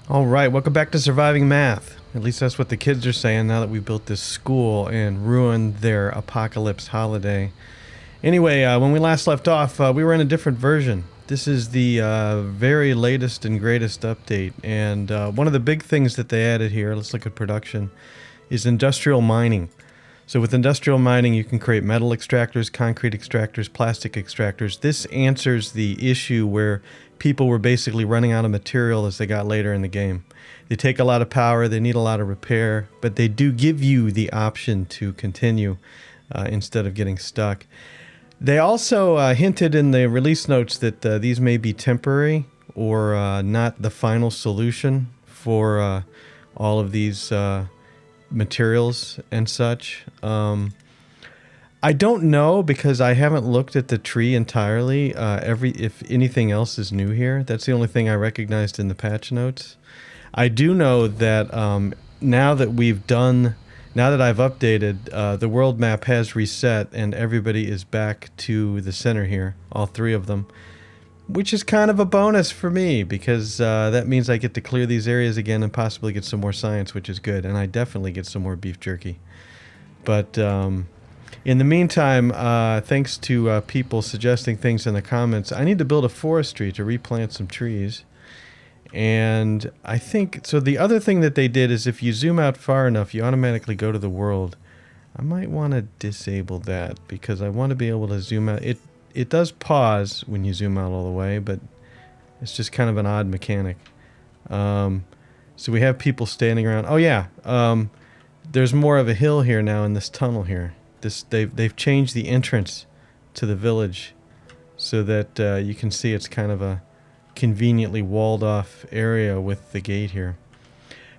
All right, welcome back to Surviving Math. At least that's what the kids are saying now that we built this school and ruined their apocalypse holiday. Anyway, when we last left off, we were in a different version. This is the very latest and greatest update, and one of the big things that they added here, let's look at production, is industrial mining. So with industrial mining, you can create metal extractors, concrete extractors, plastic extractors. This answers the issue where people were basically running out of material as they got later in the game. They take a lot of power, they need a lot of repair, but they do give you the option to continue instead of getting stuck. They also hinted in the release notes that these may be temporary or not the final solution for all of these materials and such. I don't know because I haven't looked at the tree entirely. If anything else is new here, that's the only thing I recognized in the patch notes. I do know that now that I've updated, the world map has reset and everybody is back to the center here, all three of them, which is kind of a bonus for me because that means I get to clear these areas again and possibly get some more science, which is good, and I definitely get some more beef jerky. But in the meantime, thanks to people suggesting things in the comments, I need to build a forestry to replant some trees. And I think, so the other thing that they did is if you zoom out far enough, you automatically go to the world. I might want to disable that because I want to be able to zoom out. It does pause when you zoom out all the way, but it's just kind of an odd mechanic. So we have people standing around. Oh yeah, there's more of a hill here now in this tunnel here. They've changed the entrance to the village so that you can see it's kind of a conveniently walled off area with the gate here.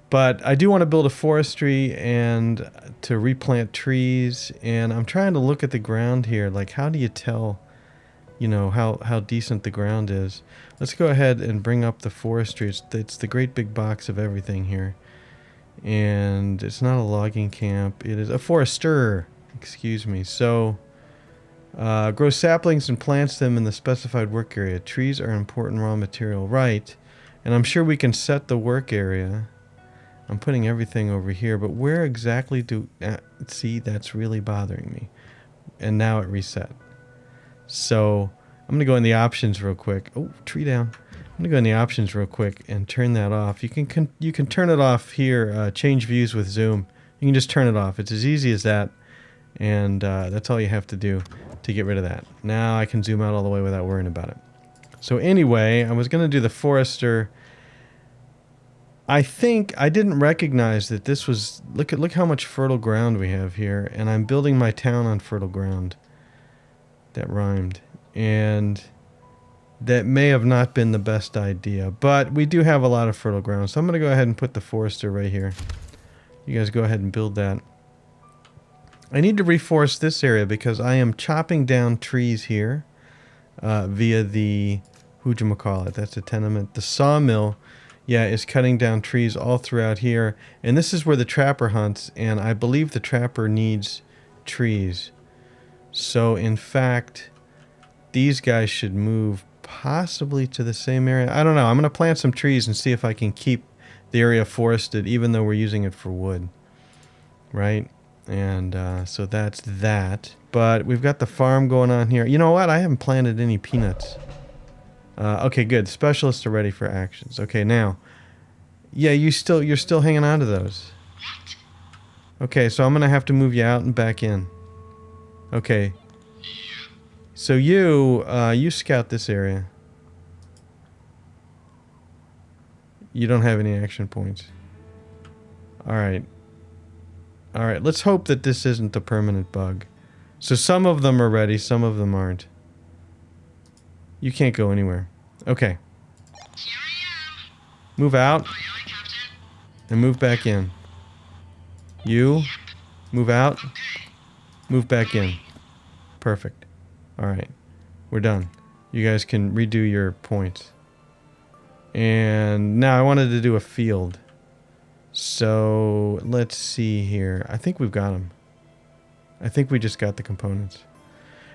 But I do want to build a forestry and to replant trees, and I'm trying to look at the ground here, like how do you tell, you know, how decent the ground is. Let's go ahead and bring up the forestry. It's the great big box of everything here. And it's not a logging camp, it is a forester. Excuse me. So, grow saplings and plants them in the specified work area. Trees are important raw material. Right. And I'm sure we can set the work area. I'm putting everything over here, but where exactly do... see, that's really bothering me. And now it reset. So, I'm going to go in the options real quick. Oh, tree down. I'm going to go in the options real quick and turn that off. You can turn it off here, change views with zoom. You can just turn it off. It's as easy as that. And that's all you have to do to get rid of that. Now I can zoom out all the way without worrying about it. So anyway, I was going to do the forester. I think I didn't recognize that this was... Look how much fertile ground we have here. And I'm building my town on fertile ground. That rhymed. And that may have not been the best idea. But we do have a lot of fertile ground. So I'm going to go ahead and put the forester right here. You guys go ahead and build that. I need to reforest this area because I am chopping down trees here via the, whatchamacallit, that's a tenement. The sawmill, yeah, is cutting down trees all throughout here. And this is where the trapper hunts, and I believe the trapper needs trees. So, in fact, these guys should move possibly to the same area. I don't know. I'm going to plant some trees and see if I can keep the area forested even though we're using it for wood. Right? And so that's that. But we've got the farm going on here. You know what? I haven't planted any peanuts. Okay, good. Specialists are ready for actions. Okay, now. Yeah, you're still hanging on to those. Okay, so I'm going to have to move you out and back in. Okay. So you scout this area. You don't have any action points. Alright. Alright, let's hope that this isn't a permanent bug. So some of them are ready, some of them aren't. You can't go anywhere. Okay. Here I am. Move out. Aye, aye, Captain. And move back in. You. Move out. Okay. Move back in. Perfect. Alright. We're done. You guys can redo your points. And now I wanted to do a field. So, let's see here. I think we've got them. I think we just got the components.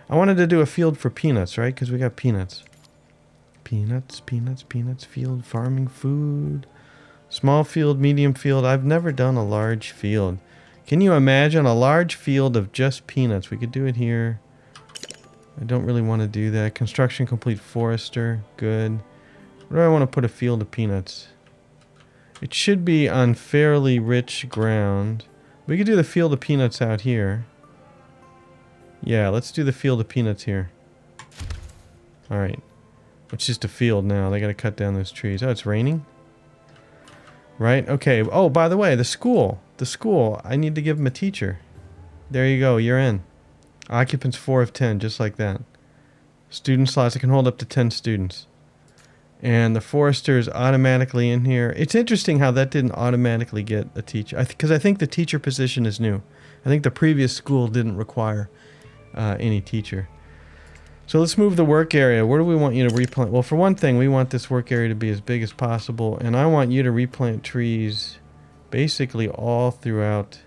I wanted to do a field for peanuts, right? Because we got peanuts. Peanuts, peanuts, peanuts, field, farming, food. Small field, medium field. I've never done a large field. Can you imagine a large field of just peanuts? We could do it here. I don't really want to do that. Construction complete forester. Good. Where do I want to put a field of peanuts? It should be on fairly rich ground. We could do the field of peanuts out here. Yeah, let's do the field of peanuts here. Alright. It's just a field now. They gotta cut down those trees. Oh, it's raining? Right? Okay. Oh, by the way, the school. The school. I need to give them a teacher. There you go. You're in. Occupants 4 of 10, just like that. Student slots. I can hold up to 10 students. And the forester is automatically in here. It's interesting how that didn't automatically get a teacher. Because I think the teacher position is new. I think the previous school didn't require any teacher. So let's move the work area. Where do we want you to replant? Well, for one thing, we want this work area to be as big as possible. And I want you to replant trees basically all throughout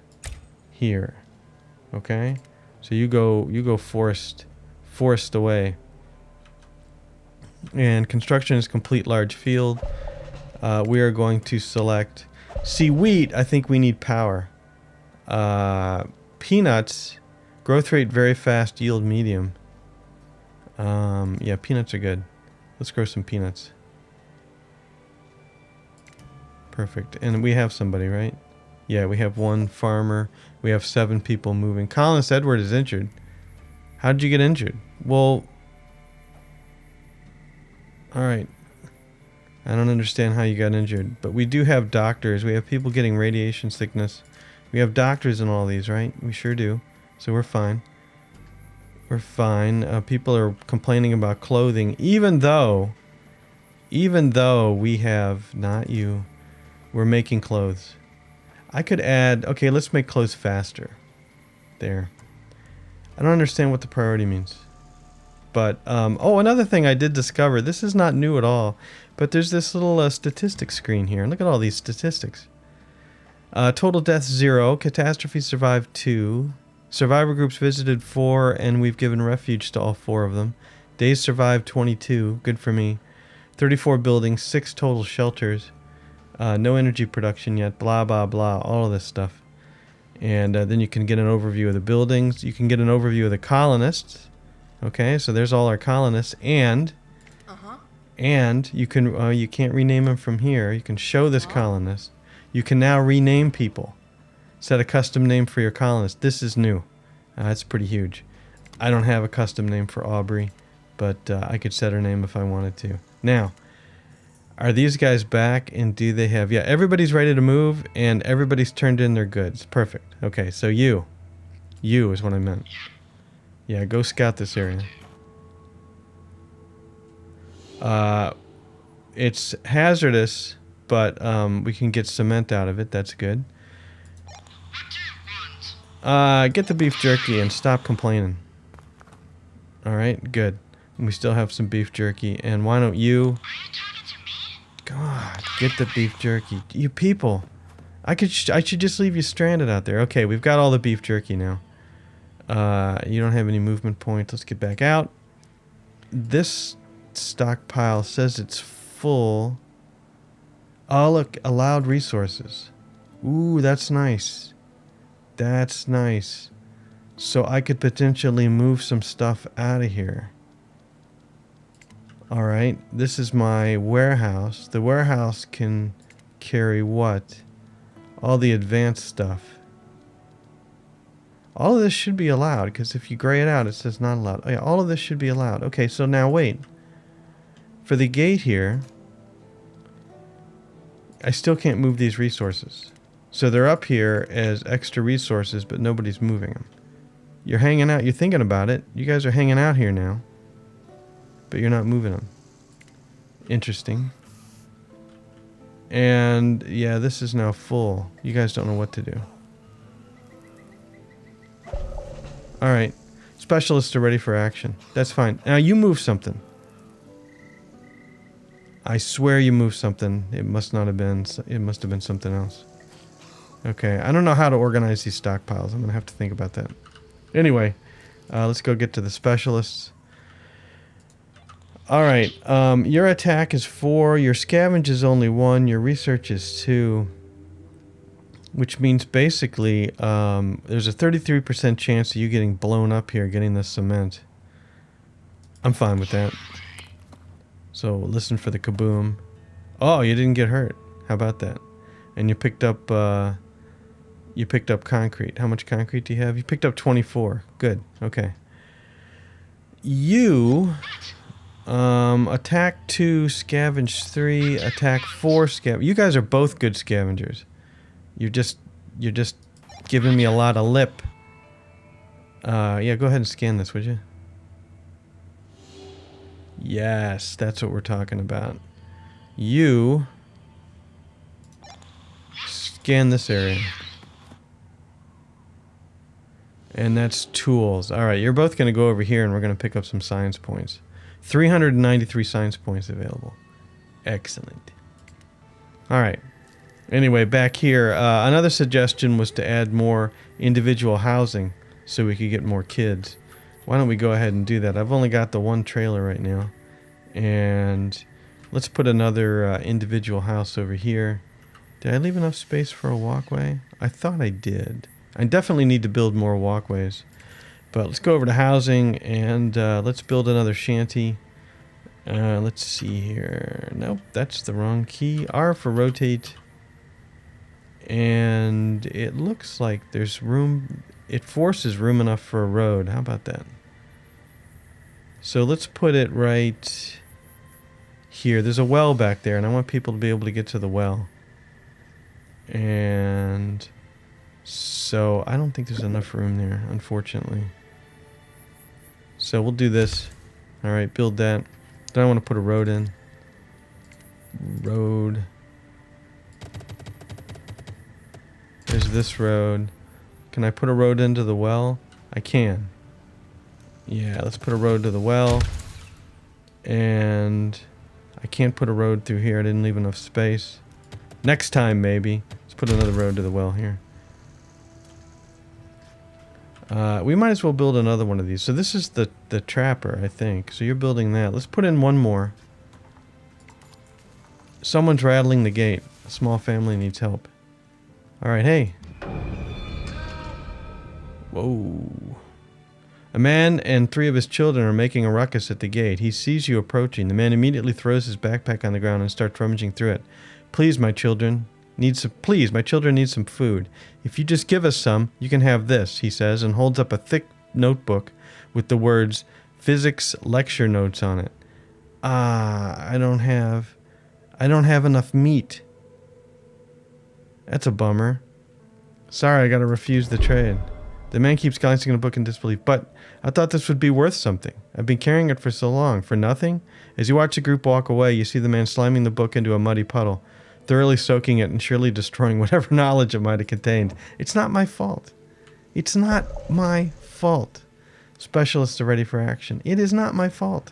here. Okay? So you go forest away. And construction is complete large field. We are going to select... See, wheat, I think we need power. Peanuts, growth rate very fast, yield medium. Yeah, peanuts are good. Let's grow some peanuts. Perfect. And we have somebody, right? Yeah, we have one farmer. We have 7 people moving. Colonist Edward is injured. How did you get injured? Well... Alright. I don't understand how you got injured. But we do have doctors. We have people getting radiation sickness. We have doctors in all these, right? We sure do. So we're fine. We're fine. People are complaining about clothing. Even though we have... Not you. We're making clothes. I could add... Okay, let's make clothes faster. There. I don't understand what the priority means. But, oh, another thing I did discover, this is not new at all, but there's this little statistics screen here. Look at all these statistics. Total deaths 0, catastrophe survived 2, survivor groups visited 4, and we've given refuge to all 4 of them. Days survived 22, good for me. 34 buildings, 6 total shelters, no energy production yet, blah, blah, blah, all of this stuff. And then you can get an overview of the buildings. You can get an overview of the colonists. Okay, so there's all our colonists, and you can you can't rename them from here. You can show this colonist. You can now rename people. Set a custom name for your colonist. This is new. That's pretty huge. I don't have a custom name for Aubrey, but I could set her name if I wanted to. Now, are these guys back, and do they have... Yeah, everybody's ready to move, and everybody's turned in their goods. Perfect. Okay, so you is what I meant. Yeah, go scout this area. It's hazardous, but we can get cement out of it. That's good. Get the beef jerky and stop complaining. Alright, good. And we still have some beef jerky. And why don't you... God, get the beef jerky. You people. I should just leave you stranded out there. Okay, we've got all the beef jerky now. You don't have any movement points. Let's get back out. This stockpile says it's full. Oh, look, allowed resources. Ooh, that's nice. That's nice. So I could potentially move some stuff out of here. Alright, this is my warehouse. The warehouse can carry what? All the advanced stuff. All of this should be allowed, because if you gray it out, it says not allowed. Oh, yeah, all of this should be allowed. Okay, so now wait. For the gate here, I still can't move these resources. So they're up here as extra resources, but nobody's moving them. You're hanging out. You're thinking about it. You guys are hanging out here now, but you're not moving them. Interesting. And, yeah, this is now full. You guys don't know what to do. Alright. Specialists are ready for action. That's fine. Now you move something. I swear you moved something. It must not have been... It must have been something else. Okay. I don't know how to organize these stockpiles. I'm going to have to think about that. Anyway. Let's go get to the specialists. All right. Your attack is 4. Your scavenge is only 1. Your research is 2. Which means basically there's a 33% chance of you getting blown up here, getting the cement. I'm fine with that. So listen for the kaboom. Oh, you didn't get hurt. How about that? And you picked up concrete. How much concrete do you have? You picked up 24. Good. Okay. You attack 2, scavenge 3, attack 4, scavenge. You guys are both good scavengers. You're just giving me a lot of lip. Yeah, go ahead and scan this, would you? Yes, that's what we're talking about. You scan this area. And that's tools. Alright, you're both going to go over here and we're going to pick up some science points. 393 science points available. Excellent. Alright. Anyway, back here, another suggestion was to add more individual housing so we could get more kids. Why don't we go ahead and do that? I've only got the one trailer right now. And let's put another individual house over here. Did I leave enough space for a walkway? I thought I did. I definitely need to build more walkways. But let's go over to housing and let's build another shanty. Let's see here. Nope, that's the wrong key. R for rotate. And it looks like there's room. It forces room enough for a road. How about that? So let's put it right here. There's a well back there, and I want people to be able to get to the well. And so I don't think there's enough room there, unfortunately. So we'll do this. All right, build that. Then I want to put a road in. Road. There's this road. Can I put a road into the well? I can. Yeah, let's put a road to the well. And I can't put a road through here. I didn't leave enough space. Next time, maybe. Let's put another road to the well here. We might as well build another one of these. So this is the trapper, I think. So you're building that. Let's put in one more. Someone's rattling the gate. A small family needs help. Alright, hey. Whoa. A man and 3 of his children are making a ruckus at the gate. He sees you approaching. The man immediately throws his backpack on the ground and starts rummaging through it. Please, my children need some food. If you just give us some, you can have this, he says, and holds up a thick notebook with the words physics lecture notes on it. I don't have enough meat. That's a bummer. Sorry, I gotta refuse the trade. The man keeps glancing at the book in disbelief. But I thought this would be worth something. I've been carrying it for so long. For nothing? As you watch the group walk away, you see the man slamming the book into a muddy puddle, thoroughly soaking it and surely destroying whatever knowledge it might have contained. It's not my fault. It's not my fault. Specialists are ready for action. It is not my fault.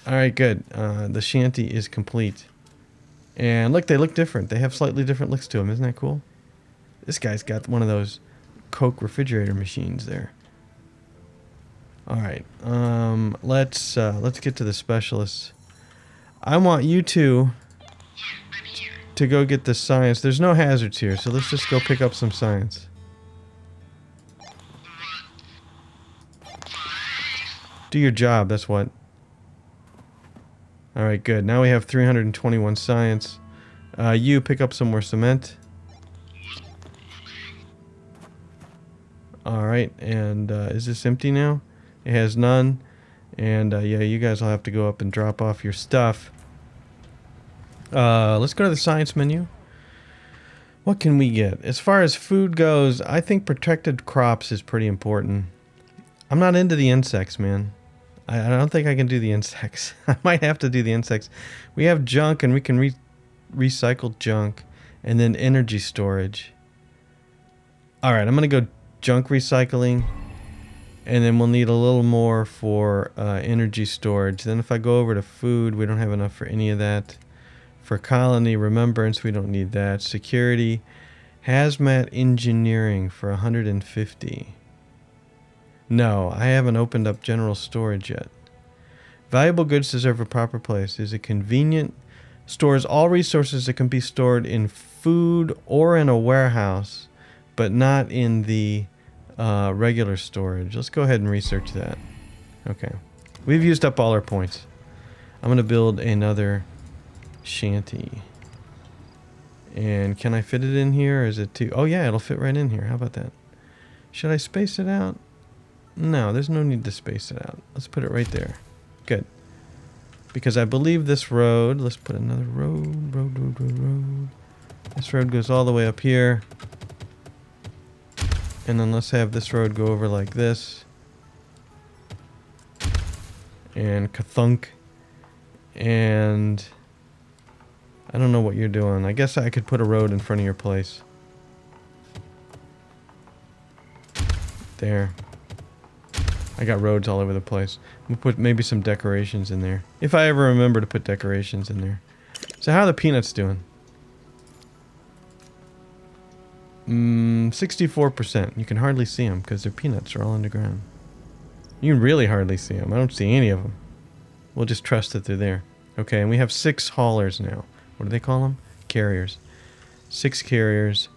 Alright, good. The shanty is complete. And look, they look different. They have slightly different looks to them. Isn't that cool? This guy's got one of those Coke refrigerator machines there. Alright. Let's get to the specialists. I want you two to go get the science. There's no hazards here, so let's just go pick up some science. Do your job, that's what. Alright, good. Now we have 321 science. You pick up some more cement. Alright, and is this empty now? It has none. And yeah, you guys will have to go up and drop off your stuff. Let's go to the science menu. What can we get? As far as food goes, I think protected crops is pretty important. I'm not into the insects, man. I don't think I can do the insects. I might have to do the insects. We have junk and we can recycle junk. And then energy storage. Alright, I'm going to go junk recycling. And then we'll need a little more for energy storage. Then if I go over to food, we don't have enough for any of that. For colony remembrance, we don't need that. Security, hazmat engineering for 150. No, I haven't opened up general storage yet. Valuable goods deserve a proper place. Is it convenient? Stores all resources that can be stored in food or in a warehouse, but not in the regular storage. Let's go ahead and research that. Okay. We've used up all our points. I'm going to build another shanty. And can I fit it in here? Or is it too... Oh yeah, it'll fit right in here. How about that? Should I space it out? No, there's no need to space it out. Let's put it right there. Good. Because I believe this road... Let's put another road. This road goes all the way up here. And then let's have this road go over like this. And kathunk. And... I don't know what you're doing. I guess I could put a road in front of your place. There. I got roads all over the place. We'll put maybe some decorations in there. If I ever remember to put decorations in there. So how are the peanuts doing? 64%. You can hardly see them because their peanuts are all underground. You can really hardly see them. I don't see any of them. We'll just trust that they're there. Okay, and we have 6 haulers now. What do they call them? Carriers. 6 carriers.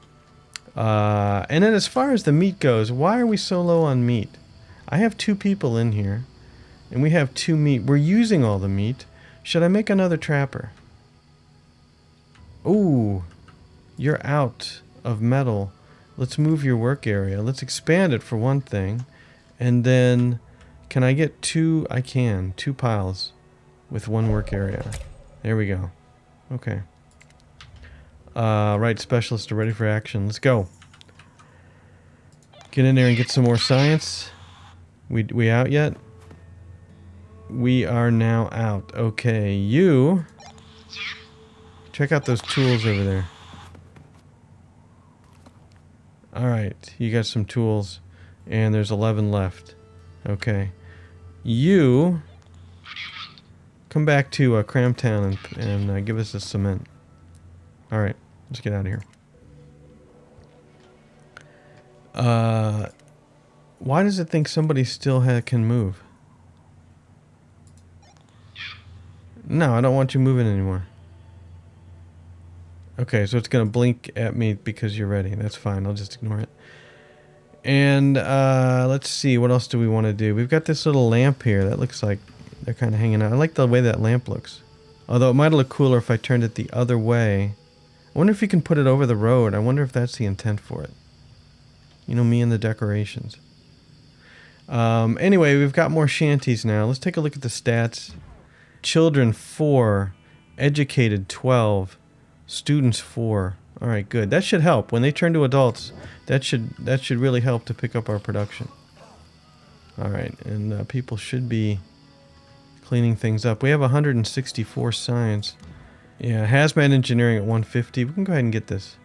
And then as far as the meat goes, why are we so low on meat? I have 2 people in here. And we have 2 meat. We're using all the meat. Should I make another trapper? Ooh. You're out of metal. Let's move your work area. Let's expand it for one thing. And then... Can I get 2? I can. 2 piles. With 1 work area. There we go. Okay. Right, specialists are ready for action. Let's go. Get in there and get some more science. We out yet? We are now out. Okay, you... Check out those tools over there. Alright, you got some tools. And there's 11 left. Okay. You... Come back to Cramtown and give us a cement. Alright, let's get out of here. Why does it think somebody still can move? No, I don't want you moving anymore. Okay, so it's going to blink at me because you're ready. That's fine, I'll just ignore it. And let's see, what else do we want to do? We've got this little lamp here that looks like they're kind of hanging out. I like the way that lamp looks. Although it might look cooler if I turned it the other way. I wonder if you can put it over the road. I wonder if that's the intent for it. You know, me and the decorations. Anyway, we've got more shanties now. Let's take a look at the stats. Children 4, educated 12, students 4. All right, good. That should help. When they turn to adults, that should really help to pick up our production. All right, and people should be cleaning things up. We have 164 science. Yeah, hazmat engineering at 150. We can go ahead and get this.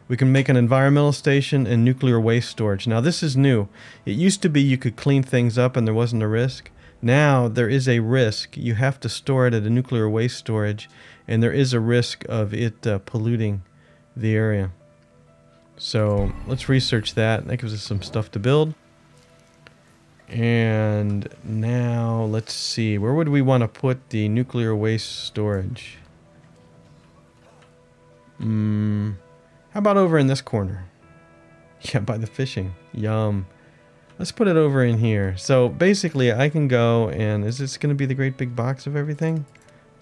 We can make an environmental station and nuclear waste storage. Now this is new. It used to be you could clean things up and there wasn't a risk. Now there is a risk. You have to store it at a nuclear waste storage, and there is a risk of it polluting the area. So let's research that. That gives us some stuff to build. And now let's see, where would we want to put the nuclear waste storage? How about over in this corner? Yeah, by the fishing. Yum. Let's put it over in here. So basically I can go and... Is this going to be the great big box of everything?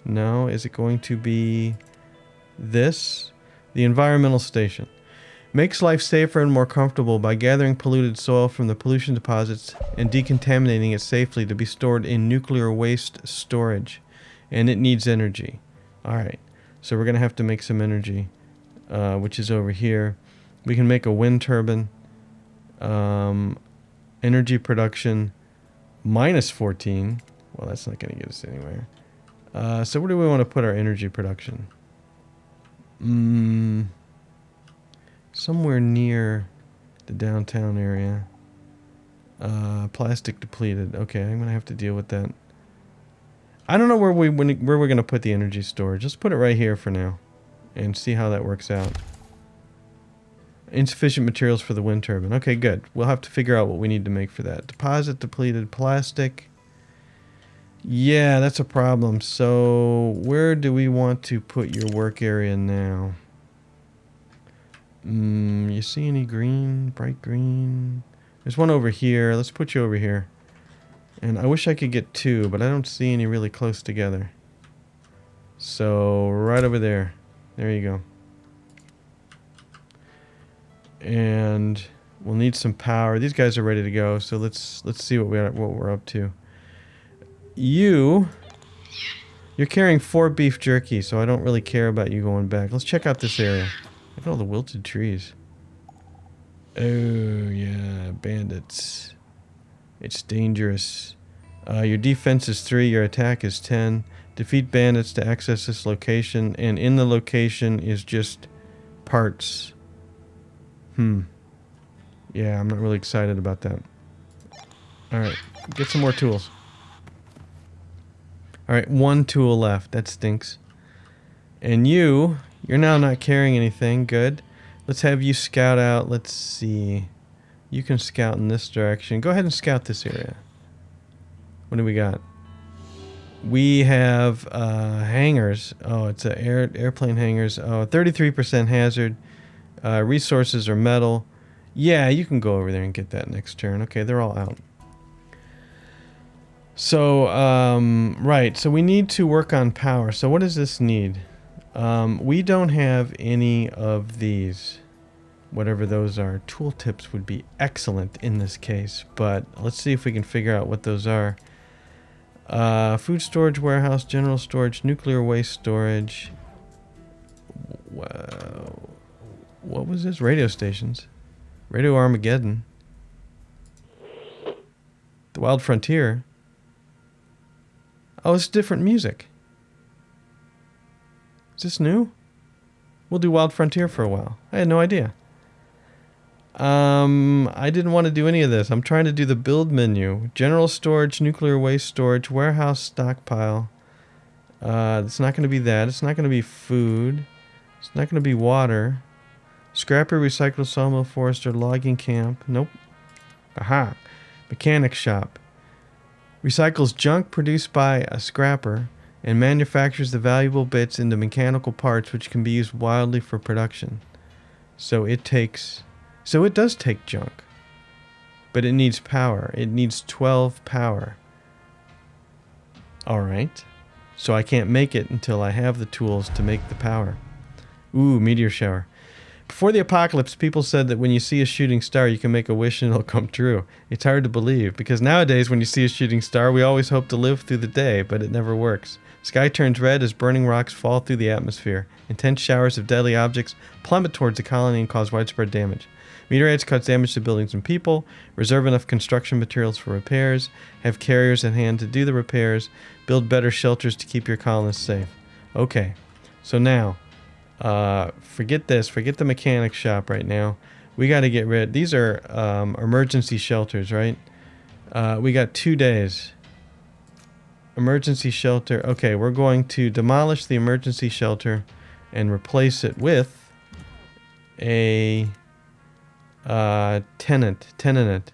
No. Is it going to be this? The environmental station. Makes life safer and more comfortable by gathering polluted soil from the pollution deposits and decontaminating it safely to be stored in nuclear waste storage. And it needs energy. Alright, so we're going to have to make some energy, which is over here. We can make a wind turbine. Energy production minus 14. Well, that's not going to get us anywhere. So where do we want to put our energy production? Somewhere near the downtown area. Plastic depleted. Okay, I'm gonna have to deal with that. I don't know where we're gonna put the energy storage. Let's put it right here for now, and see how that works out. Insufficient materials for the wind turbine. Okay, good. We'll have to figure out what we need to make for that. Deposit depleted plastic. Yeah, that's a problem. So where do we want to put your work area now? You see any green? Bright green? There's one over here. Let's put you over here. And I wish I could get two, but I don't see any really close together. So right over there. There you go. And we'll need some power. These guys are ready to go, so let's see what we're up to. You're carrying 4 beef jerky, so I don't really care about you going back. Let's check out this area. Look at all the wilted trees. Oh yeah, bandits. It's dangerous. Your defense is 3, your attack is 10. Defeat bandits to access this location, and in the location is just parts. Yeah, I'm not really excited about that. Alright, get some more tools. Alright, 1 tool left. That stinks. And you're now not carrying anything. Good. Let's have you scout out. Let's see. You can scout in this direction. Go ahead and scout this area. What do we got? We have hangars. Oh, it's a airplane hangars. Oh, 33% hazard. Resources are metal. Yeah, you can go over there and get that next turn. Okay, they're all out. So, right. So we need to work on power. So what does this need? We don't have any of these. Whatever those are. Tooltips would be excellent in this case. But let's see if we can figure out what those are. Food storage warehouse, general storage, nuclear waste storage. Wow. What was this? Radio stations. Radio Armageddon. The Wild Frontier. Oh, it's different music. Is this new? We'll do Wild Frontier for a while. I had no idea. I didn't want to do any of this. I'm trying to do the build menu. General storage, nuclear waste storage, warehouse stockpile. It's not going to be that. It's not going to be food. It's not going to be water. Scrapper, recycle, sawmill, forester, logging camp. Nope. Aha. Mechanic shop. Recycles junk produced by a scrapper and manufactures the valuable bits into mechanical parts which can be used wildly for production. So it does take junk. But it needs power. It needs 12 power. Alright. So I can't make it until I have the tools to make the power. Ooh, meteor shower. Before the apocalypse, people said that when you see a shooting star, you can make a wish and it'll come true. It's hard to believe, because nowadays when you see a shooting star, we always hope to live through the day, but it never works. Sky turns red as burning rocks fall through the atmosphere. Intense showers of deadly objects plummet towards the colony and cause widespread damage. Meteorites cause damage to buildings and people, reserve enough construction materials for repairs, have carriers at hand to do the repairs, build better shelters to keep your colonists safe. Okay, so now, forget this, forget the mechanic shop right now. We got to get rid, these are emergency shelters, right? We got 2 days. Emergency shelter, okay, we're going to demolish the emergency shelter and replace it with a tenant.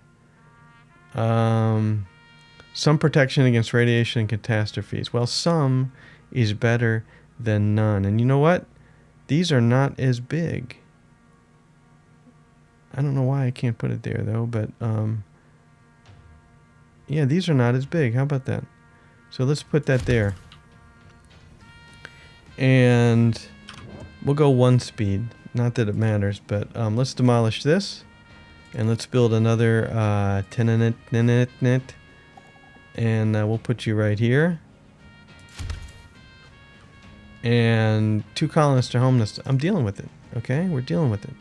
Some protection against radiation and catastrophes. Well, some is better than none. And you know what? These are not as big. I don't know why I can't put it there though, but yeah, these are not as big. How about that? So let's put that there. And we'll go 1 speed. Not that it matters, but let's demolish this. And let's build another tenement. And we'll put you right here. And 2 colonists are homeless. I'm dealing with it. Okay? We're dealing with it.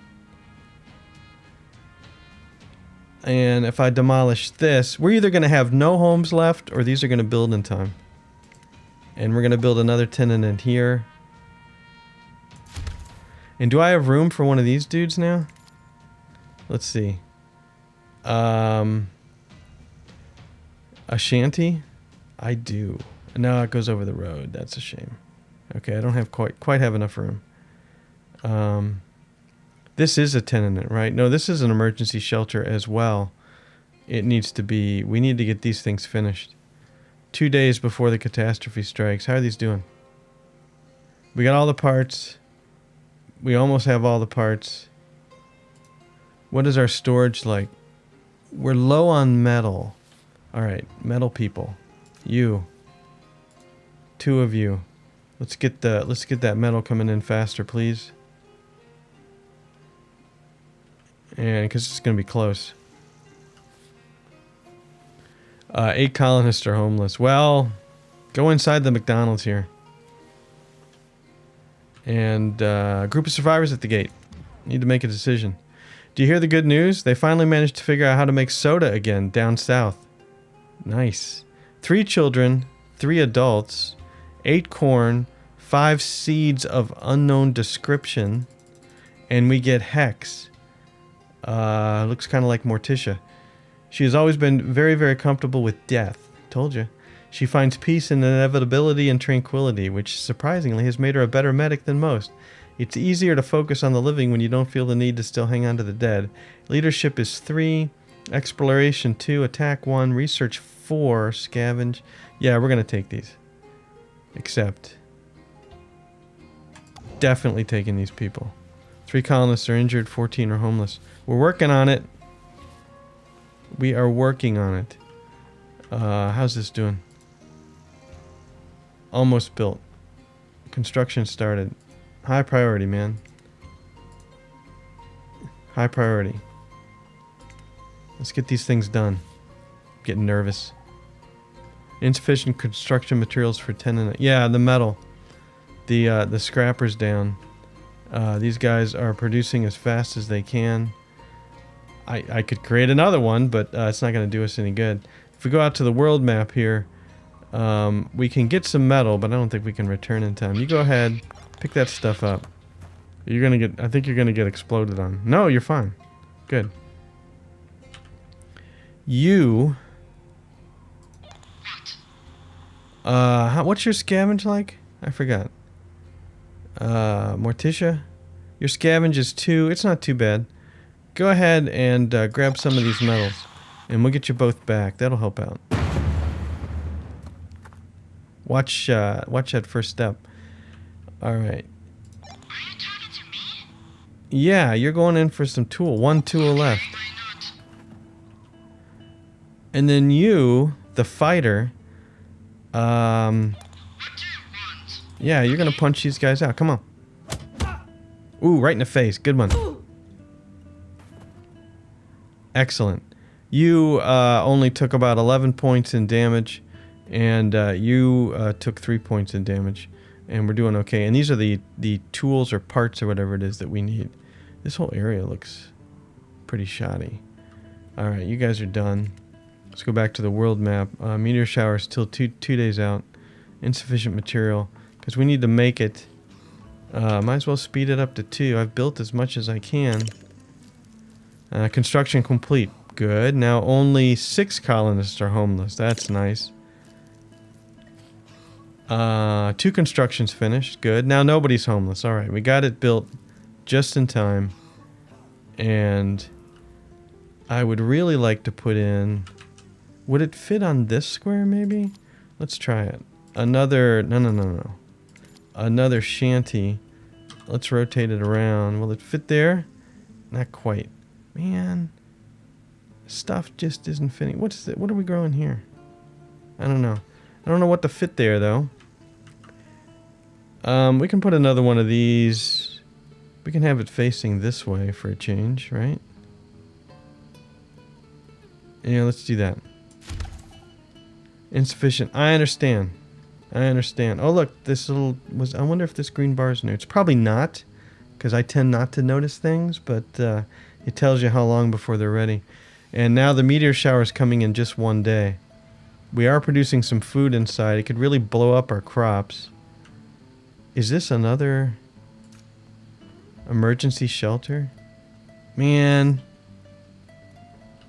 And if I demolish this, we're either going to have no homes left or these are going to build in time. And we're going to build another tenement here. And do I have room for one of these dudes now? Let's see. A shanty? I do. No, it goes over the road. That's a shame. Okay, I don't have quite have enough room. This is a tenement, right? No, this is an emergency shelter as well. It needs to be... We need to get these things finished. 2 days before the catastrophe strikes. How are these doing? We got all the parts. We almost have all the parts. What is our storage like? We're low on metal. Alright, metal people. You. 2 of you. Let's get that metal coming in faster, please. And because it's going to be close. 8 colonists are homeless. Well, go inside the McDonald's here. And a group of survivors at the gate. Need to make a decision. Do you hear the good news? They finally managed to figure out how to make soda again down south. Nice. 3 children, 3 adults, 8 corn, 5 seeds of unknown description, and we get Hex. Looks kind of like Morticia. She has always been very, very comfortable with death. Told you. She finds peace in inevitability and tranquility, which surprisingly has made her a better medic than most. It's easier to focus on the living when you don't feel the need to still hang on to the dead. Leadership is 3, exploration 2, attack 1, research 4, scavenge. Yeah, we're going to take these. Except, definitely taking these people. 3 colonists are injured, 14 are homeless. We're working on it. We are working on it. How's this doing? Almost built. Construction started. High priority, man. High priority. Let's get these things done. Getting nervous. Insufficient construction materials for 10 and... Yeah, the metal. The scrapper's down. These guys are producing as fast as they can. I could create another one, but it's not going to do us any good. If we go out to the world map here, we can get some metal, but I don't think we can return in time. You go ahead, pick that stuff up. You're gonna get... I think you're gonna get exploded on. No, you're fine. Good. You... what's your scavenge like? I forgot. Morticia? Your scavenge is 2. It's not too bad. Go ahead and grab some of these metals. And we'll get you both back. That'll help out. Watch that first step. Alright. Are you talking to me? Yeah, you're going in for some tool. 1 tool left. Why not? And then you, the fighter, What do you want? yeah, you're gonna punch these guys out. Come on. Ooh, right in the face. Good one. Excellent. You only took about 11 points in damage, and you took 3 points in damage, and we're doing okay. And these are the tools or parts or whatever it is that we need. This whole area looks pretty shoddy. All right, you guys are done. Let's go back to the world map. Meteor shower is still two days out. Insufficient material because we need to make it. Might as well speed it up to 2. I've built as much as I can. Construction complete. Good. Now only 6 colonists are homeless. That's nice. 2 constructions finished. Good. Now nobody's homeless. Alright, we got it built just in time. And I would really like to put in... Would it fit on this square maybe? Let's try it. Another... No. Another shanty. Let's rotate it around. Will it fit there? Not quite. Man, stuff just isn't fitting. What's it? What are we growing here? I don't know. I don't know what to fit there though. We can put another one of these. We can have it facing this way for a change, right? Yeah, let's do that. Insufficient. I understand. Oh look, this little was. I wonder if this green bar is new. It's probably not, because I tend not to notice things, but it tells you how long before they're ready. And now the meteor shower is coming in just 1 day. We are producing some food inside. It could really blow up our crops. Is this another emergency shelter? Man,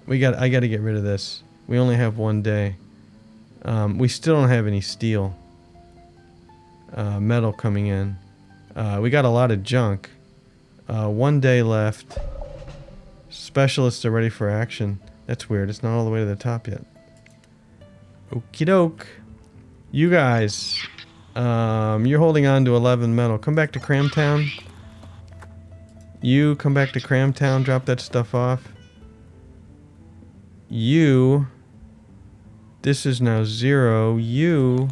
I got to get rid of this. We only have 1 day. We still don't have any steel. Metal coming in. We got a lot of junk. 1 day left. Specialists are ready for action. That's weird. It's not all the way to the top yet. Okie doke. You guys, you're holding on to 11 metal. Come back to Cramtown. You come back to Cramtown. Drop that stuff off. You. This is now 0. You.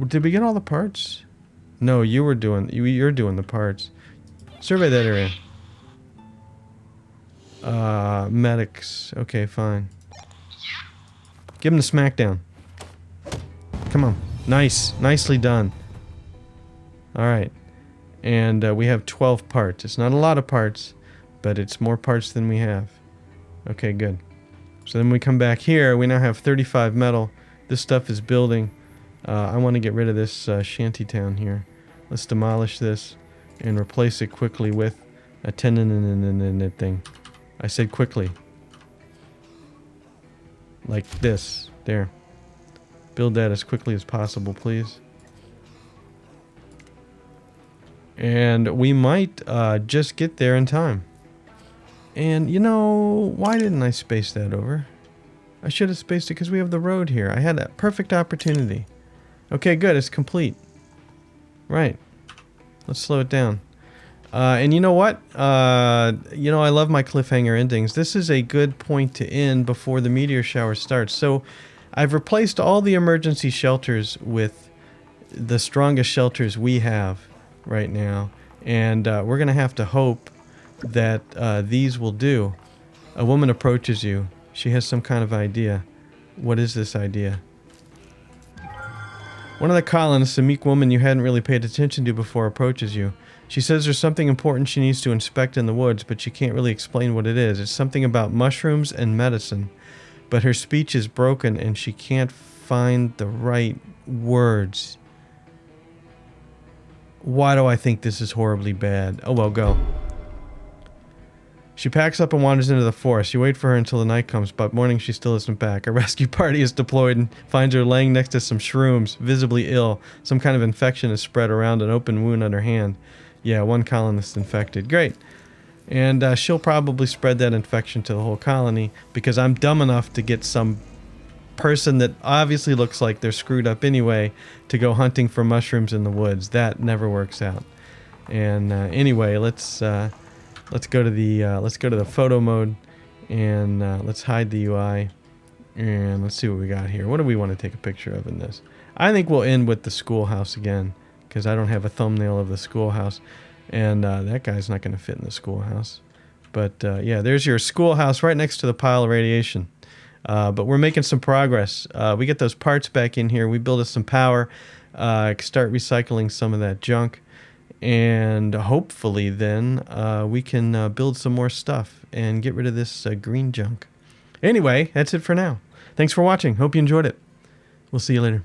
Did we get all the parts? No, you're doing the parts. Survey that area. Medics. Okay, fine. Give him the smackdown. Come on. Nice. Nicely done. Alright. And we have 12 parts. It's not a lot of parts, but it's more parts than we have. Okay, good. So then we come back here. We now have 35 metal. This stuff is building. I want to get rid of this shantytown here. Let's demolish this and replace it quickly with a tendon thing. I said quickly. Like this. There. Build that as quickly as possible, please. And we might just get there in time. And, you know, why didn't I space that over? I should have spaced it because we have the road here. I had a perfect opportunity. Okay, good. It's complete. Right. Let's slow it down. And you know what? You know, I love my cliffhanger endings. This is a good point to end before the meteor shower starts. So I've replaced all the emergency shelters with the strongest shelters we have right now. And we're going to have to hope that these will do. A woman approaches you. She has some kind of idea. What is this idea? One of the colonists, a meek woman you hadn't really paid attention to before, approaches you. She says there's something important she needs to inspect in the woods, but she can't really explain what it is. It's something about mushrooms and medicine, but her speech is broken and she can't find the right words. Why do I think this is horribly bad? Oh well, go. She packs up and wanders into the forest. You wait for her until the night comes, but morning she still isn't back. A rescue party is deployed and finds her laying next to some shrooms, visibly ill. Some kind of infection is spread around an open wound on her hand. Yeah, one colonist infected. Great. And she'll probably spread that infection to the whole colony because I'm dumb enough to get some person that obviously looks like they're screwed up anyway to go hunting for mushrooms in the woods. That never works out. And anyway, let's go to the photo mode and let's hide the UI and let's see what we got here. What do we want to take a picture of in this? I think we'll end with the schoolhouse again because I don't have a thumbnail of the schoolhouse, and that guy's not going to fit in the schoolhouse. But yeah, there's your schoolhouse right next to the pile of radiation. But we're making some progress. We get those parts back in here. We build us some power, start recycling some of that junk. And hopefully then we can build some more stuff and get rid of this green junk. Anyway, that's it for now. Thanks for watching. Hope you enjoyed it. We'll see you later.